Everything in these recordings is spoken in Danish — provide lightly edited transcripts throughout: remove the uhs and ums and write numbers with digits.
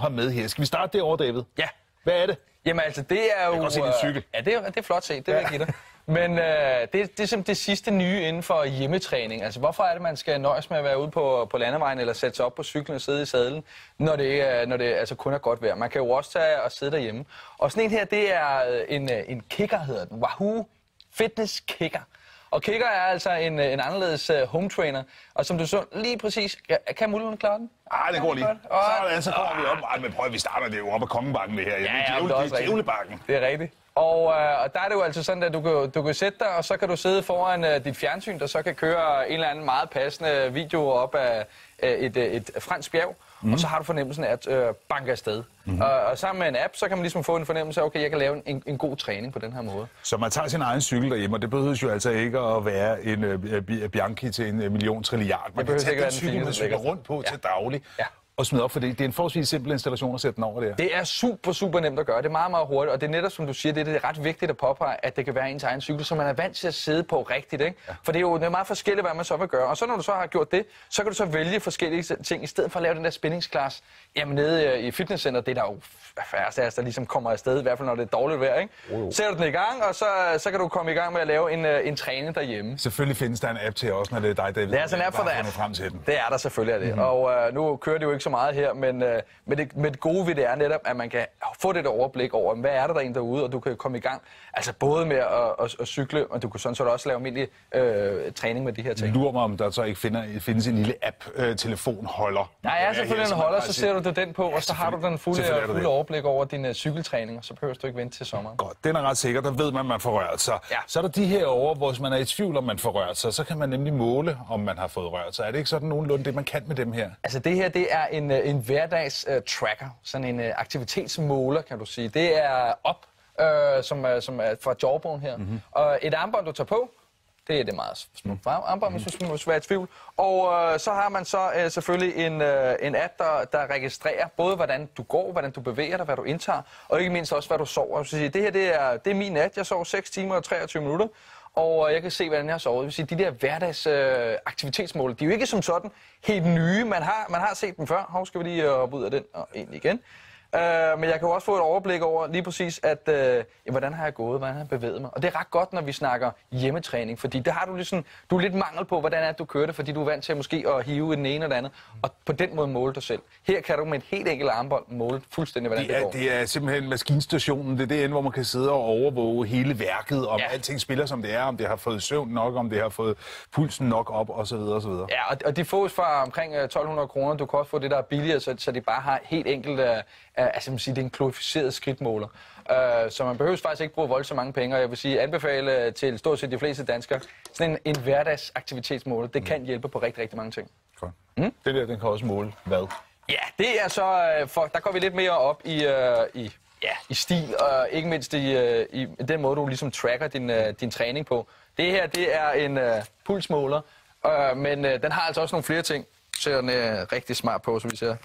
har med her. Skal vi starte derovre, David? Ja. Hvad er det? Jamen altså, det er jo... Jeg kan godt se din cykel. Ja, det er flot set, det vil jeg give dig. Men det er simpelthen det sidste nye inden for hjemmetræning. Altså, hvorfor er det, man skal nøjes med at være ude på landevejen eller sætte sig op på cyklen og sidde i sadlen, når det altså kun er godt vejr? Man kan jo også tage og sidde derhjemme. Og sådan en her, det er en kicker, hedder den. Wahoo Fitness Kicker. Og kicker er altså en anderledes home trainer, og som du så lige præcis... Kan muligheden klare den? Det går lige. Så kommer vi op. Men prøv, vi starter det jo op ad Kongebakken, det her. Det er Djævlebakken. Det er rigtigt. Og der er det jo altså sådan, at du kan sætte dig, og så kan du sidde foran dit fjernsyn, der så kan køre en eller anden meget passende video op af et fransk bjerg. Og så har du fornemmelsen af at banke afsted. Og sammen med en app, så kan man ligesom få en fornemmelse af, okay, jeg kan lave en god træning på den her måde. Så man tager sin egen cykel derhjemme, og det behøver jo altså ikke at være en Bianchi til 1 million trilliard. Man kan tage den cykel, man cykler rundt på til daglig. Ja. Og smide op, for det er en forholdsvis simpel installation at sætte den over der. Det er super nemt at gøre. Det er meget hurtigt, og det er netop, som du siger, det er ret vigtigt at påpege, at det kan være ens egen cykel, så man er vant til at sidde på rigtigt, ikke? Ja. For det er jo meget forskelligt, hvad man så vil gøre. Og så når du så har gjort det, så kan du så vælge forskellige ting, i stedet for at lave den der spændingsklasse. Jamen nede i fitnesscenter, det er der jo færrest, der ligesom kommer afsted, i hvert fald når det er dårligt vejr, ikke? Sætter du den i gang, og så kan du komme i gang med at lave en træning derhjemme. Selvfølgelig findes der en app til også, når det er dig, David. Det er sådan en app for det. Det er der selvfølgelig af det. Og nu kører det jo ikke så meget her, men det gode ved det er netop, at man kan få det overblik over, hvad er der egentlig derude, og du kan komme i gang. Altså både med at cykle, og du kan sådan så også lave almindelig træning med de her ting. Lurer mig, om der så ikke findes en lille app-telefonholder. Der er selvfølgelig en holder, så ser du den på, og så har du den fulde overblik over din cykeltræning, og så behøver du ikke vente til sommeren. Godt, den er ret sikker, der ved man får rørt sig. Ja. Så er der de her over, hvor man er i tvivl, om man får rørt sig, så kan man nemlig måle, om man har fået rørt sig. Er det ikke sådan nogenlunde det, man kan med dem her? Altså det her, det er en hverdags tracker, sådan en aktivitetsmåler, kan du sige. Det er som er fra Jawbone her. Og et armbånd, du tager på, det er det meget smukt armbånd, hvis du skulle være i tvivl. Og så har man så selvfølgelig en app, der registrerer både, hvordan du går, hvordan du bevæger dig, hvad du indtager, og ikke mindst også, hvad du sover. Så det her, det er min nat. Jeg sover 6 timer og 23 minutter. Og jeg kan se, hvordan jeg har sovet. Det vil sige, de der hverdags aktivitetsmål, de er jo ikke som sådan helt nye. Man har set dem før. Hov, skal vi lige hoppe ud af den og ind igen. Men jeg kan jo også få et overblik over lige præcis, at hvordan har jeg gået, hvordan har jeg bevæget mig. Og det er ret godt, når vi snakker hjemmetræning, fordi det har du ligesom, du er lidt mangel på, hvordan er det, du kører det, fordi du er vant til måske at hive den ene eller den anden, og på den måde måle dig selv. Her kan du med et helt enkelt armbånd måle fuldstændig, hvordan det går. Det er simpelthen maskinstationen, det er det ende, hvor man kan sidde og overvåge hele værket, om alting spiller som det er, om det har fået søvn nok, om det har fået pulsen nok op, osv. osv. Ja, og de fås fra omkring 1.200 kroner. Du kan også få det, der er billigere, så de bare har helt enkelt altså, det er en glorificeret skridtmåler. Så man behøver faktisk ikke bruge voldsomt mange penge, og jeg vil sige, anbefale til stort set de fleste danskere, sådan en hverdagsaktivitetsmåler, det kan hjælpe på rigtig mange ting. Godt. Det der, den kan også måle hvad? Ja, det er så, der går vi lidt mere op i stil, og ikke mindst i den måde, du ligesom tracker din træning på. Det her, det er en pulsmåler, men den har altså også nogle flere ting, så den er rigtig smart på, så vi ser.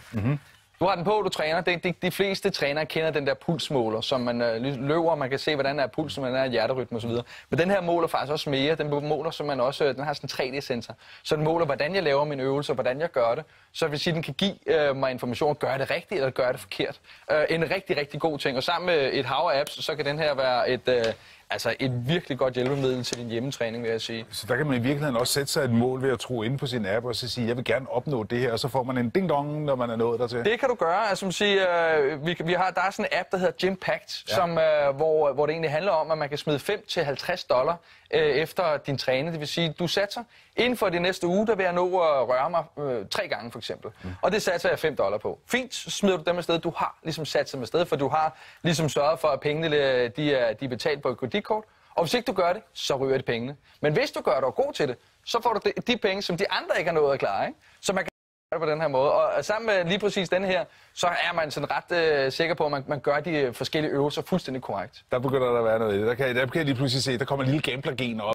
Du har den på, du træner. De fleste trænere kender den der pulsmåler, som man løber, og man kan se, hvordan er pulsen, hvordan er hjerterytmen osv. Men den her måler faktisk også mere. Den måler, som man også, den har sådan en 3D-sensor. Så den måler, hvordan jeg laver min øvelse, og hvordan jeg gør det. Så vil sige, den kan give mig information, gør det rigtigt eller gør det forkert. En rigtig god ting. Og sammen med et hav af apps, så kan den her være et virkelig godt hjælpemiddel til din hjemmetræning, vil jeg sige. Så der kan man i virkeligheden også sætte sig et mål ved at tro inde på sin app, og så sige, jeg vil gerne opnå det her, og så får man en ding-dong, når man er nået dertil. Det kan du gøre. Altså, der er sådan en app, der hedder Gympact, hvor det egentlig handler om, at man kan smide $5 til $50 efter din træning. Det vil sige, du satser inden for de næste uge, der vil jeg nå at røre mig 3 gange for eksempel. Og det satser jeg $5 på. Fint, så smider du dem afsted. Du har ligesom sat dem afsted, for du har ligesom sørget for, at pengene de er betalt på et kreditkort. Og hvis ikke du gør det, så ryger de pengene. Men hvis du gør det og er god til det, så får du de penge, som de andre ikke har nået at klare. Ikke? Så man kan gøre det på den her måde. Og sammen med lige præcis den her, så er man sådan ret sikker på, at man gør de forskellige øvelser fuldstændig korrekt. Der begynder der at være noget i det. Der kan jeg lige pludselig se, der kommer en lille gambler-gen op.